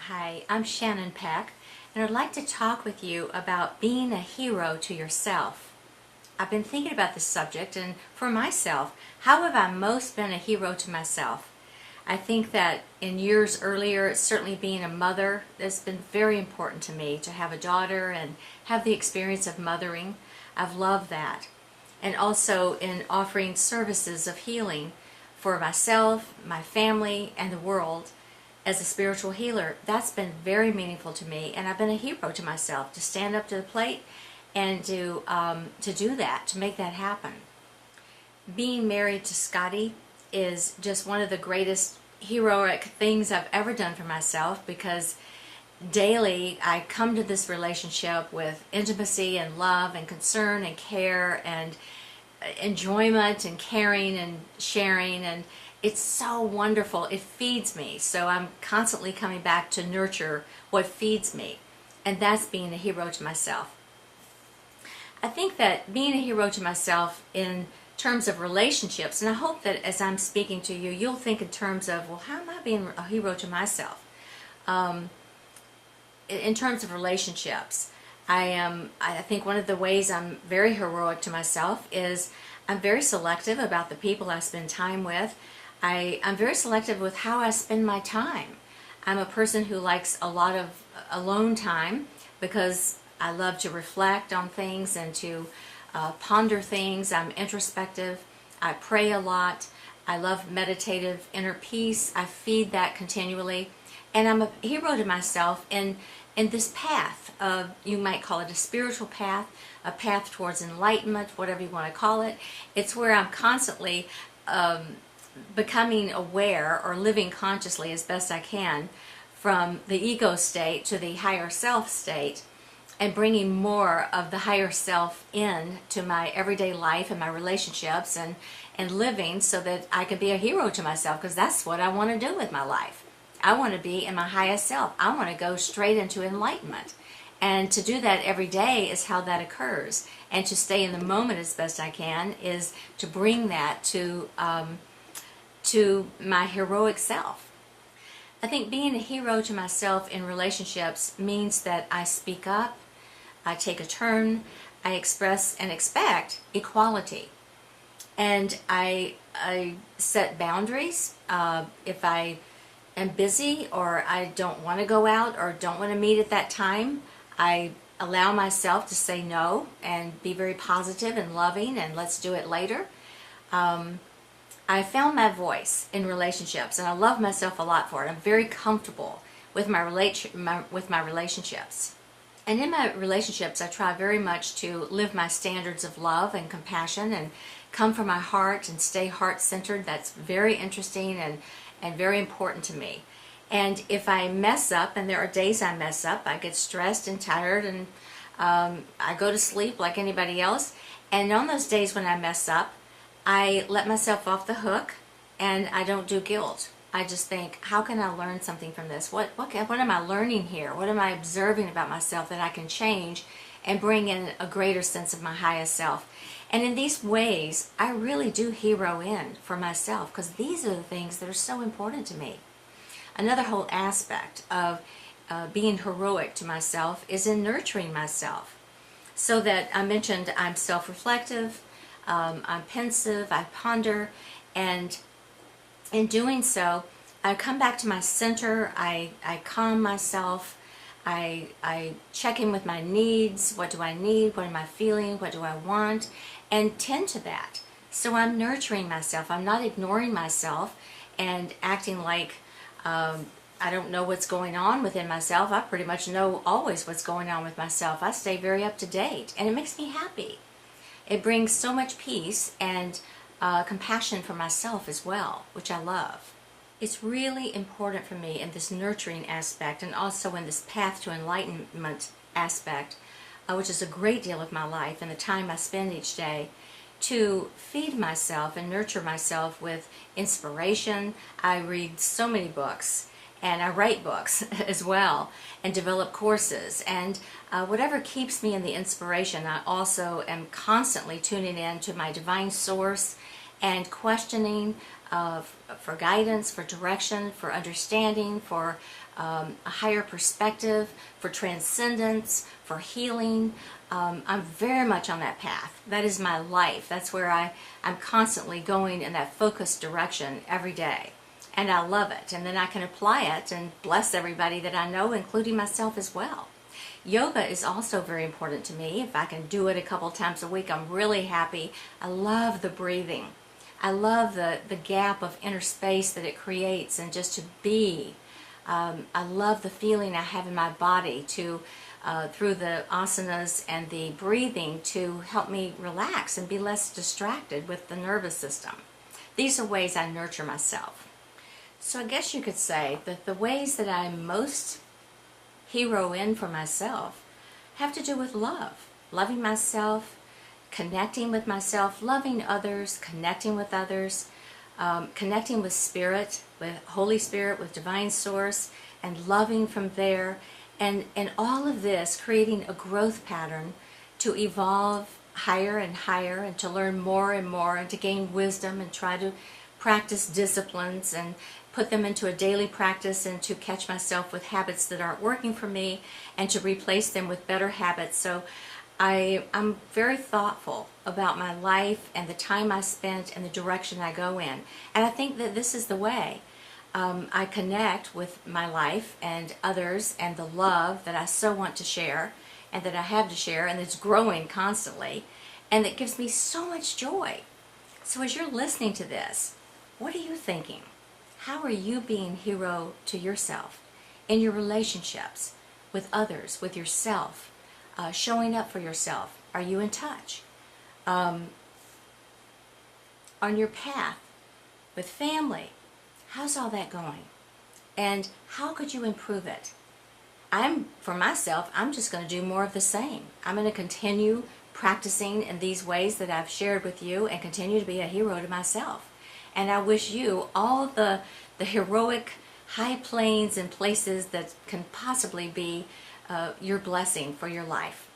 Hi, I'm Shannon Peck, and I'd like to talk with you about being a hero to yourself. I've been thinking about this subject, and for myself, how have I most been a hero to myself? I think that in years earlier, certainly being a mother, it's been very important to me to have a daughter and have the experience of mothering. I've loved that. And also in offering services of healing for myself, my family, and the world as a spiritual healer. That's been very meaningful to me, and I've been a hero to myself to stand up to the plate and to do that, to make that happen. Being married to Scotty is just one of the greatest heroic things I've ever done for myself, because daily I come to this relationship with intimacy and love and concern and care and enjoyment and caring and sharing, and it's so wonderful. It feeds me, so I'm constantly coming back to nurture what feeds me, and that's being a hero to myself. I think that being a hero to myself in terms of relationships, and I hope that as I'm speaking to you, you'll think in terms of, well, how am I being a hero to myself? In terms of relationships, I think one of the ways I'm very heroic to myself is I'm very selective about the people I spend time with. I'm very selective with how I spend my time. I'm a person who likes a lot of alone time because I love to reflect on things and to ponder things. I'm introspective. I pray a lot. I love meditative inner peace. I feed that continually. And I'm a hero to myself in this path. You might call it a spiritual path, a path towards enlightenment, whatever you want to call it. It's where I'm constantly becoming aware or living consciously as best I can from the ego state to the higher self state, and bringing more of the higher self in to my everyday life and my relationships, and living so that I can be a hero to myself, because that's what I want to do with my life. I want to be in my highest self. I want to go straight into enlightenment. And to do that every day is how that occurs. And to stay in the moment as best I can is to bring that to my heroic self. I think being a hero to myself in relationships means that I speak up, I take a turn, I express and expect equality. And I set boundaries. If I am busy or I don't want to go out or don't want to meet at that time, I allow myself to say no and be very positive and loving and let's do it later. I found my voice in relationships, and I love myself a lot for it. I'm very comfortable with my relationships. And in my relationships, I try very much to live my standards of love and compassion and come from my heart and stay heart-centered. That's very interesting and very important to me. And if I mess up, and there are days I mess up, I get stressed and tired, and I go to sleep like anybody else. And on those days when I mess up, I let myself off the hook, and I don't do guilt. I just think, how can I learn something from this? What am I learning here? What am I observing about myself that I can change and bring in a greater sense of my highest self? And in these ways, I really do hero in for myself, because these are the things that are so important to me. Another whole aspect of being heroic to myself is in nurturing myself. So that I mentioned I'm self-reflective, I'm pensive, I ponder, and in doing so, I come back to my center, I calm myself, I check in with my needs. What do I need? What am I feeling? What do I want? And tend to that. So I'm nurturing myself. I'm not ignoring myself and acting like I don't know what's going on within myself. I pretty much know always what's going on with myself. I stay very up to date, and it makes me happy. It brings so much peace and compassion for myself as well, which I love. It's really important for me in this nurturing aspect, and also in this path to enlightenment aspect, which is a great deal of my life and the time I spend each day, to feed myself and nurture myself with inspiration. I read so many books, and I write books as well, and develop courses, and whatever keeps me in the inspiration. I also am constantly tuning in to my divine source and questioning for guidance, for direction, for understanding, for a higher perspective, for transcendence, for healing. I'm very much on that path. That is my life. That's where I'm constantly going in that focused direction every day. And I love it. And then I can apply it and bless everybody that I know, including myself as well. Yoga is also very important to me. If I can do it a couple times a week, I'm really happy. I love the breathing. I love the gap of inner space that it creates, and just to be. I love the feeling I have in my body to through the asanas and the breathing to help me relax and be less distracted with the nervous system. These are ways I nurture myself. So I guess you could say that the ways that I most hero in for myself have to do with love. Loving myself, connecting with myself, loving others, connecting with others, connecting with Spirit, with Holy Spirit, with Divine Source, and loving from there. And all of this creating a growth pattern to evolve higher and higher, and to learn more and more, and to gain wisdom, and try to practice disciplines and put them into a daily practice, and to catch myself with habits that aren't working for me and to replace them with better habits. So I'm very thoughtful about my life and the time I spent and the direction I go in. And I think that this is the way I connect with my life and others, and the love that I so want to share and that I have to share, and it's growing constantly, and it gives me so much joy. So as you're listening to this, what are you thinking? How are you being hero to yourself in your relationships with others, with yourself, showing up for yourself? Are you in touch? On your path with family, how's all that going? And how could you improve it? For myself, I'm just going to do more of the same. I'm going to continue practicing in these ways that I've shared with you, and continue to be a hero to myself. And I wish you all the heroic high planes and places that can possibly be your blessing for your life.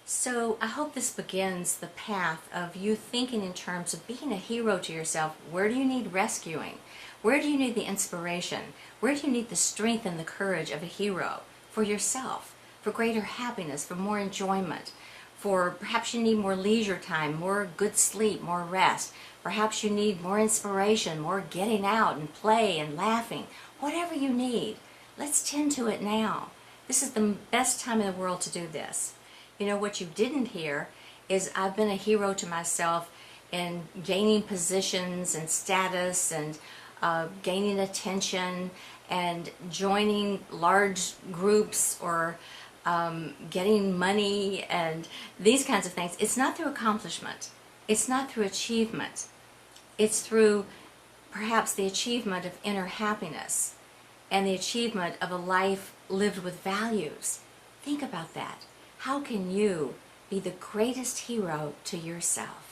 So I hope this begins the path of you thinking in terms of being a hero to yourself. Where do you need rescuing? Where do you need the inspiration? Where do you need the strength and the courage of a hero for yourself, for greater happiness, for more enjoyment, for perhaps you need more leisure time, more good sleep, more rest. Perhaps you need more inspiration, more getting out and play and laughing. Whatever you need, let's tend to it now. This is the best time in the world to do this. You know, what you didn't hear is I've been a hero to myself in gaining positions and status, and gaining attention, and joining large groups, or getting money and these kinds of things. It's not through accomplishment. It's not through achievement. It's through perhaps the achievement of inner happiness and the achievement of a life lived with values. Think about that. How can you be the greatest hero to yourself?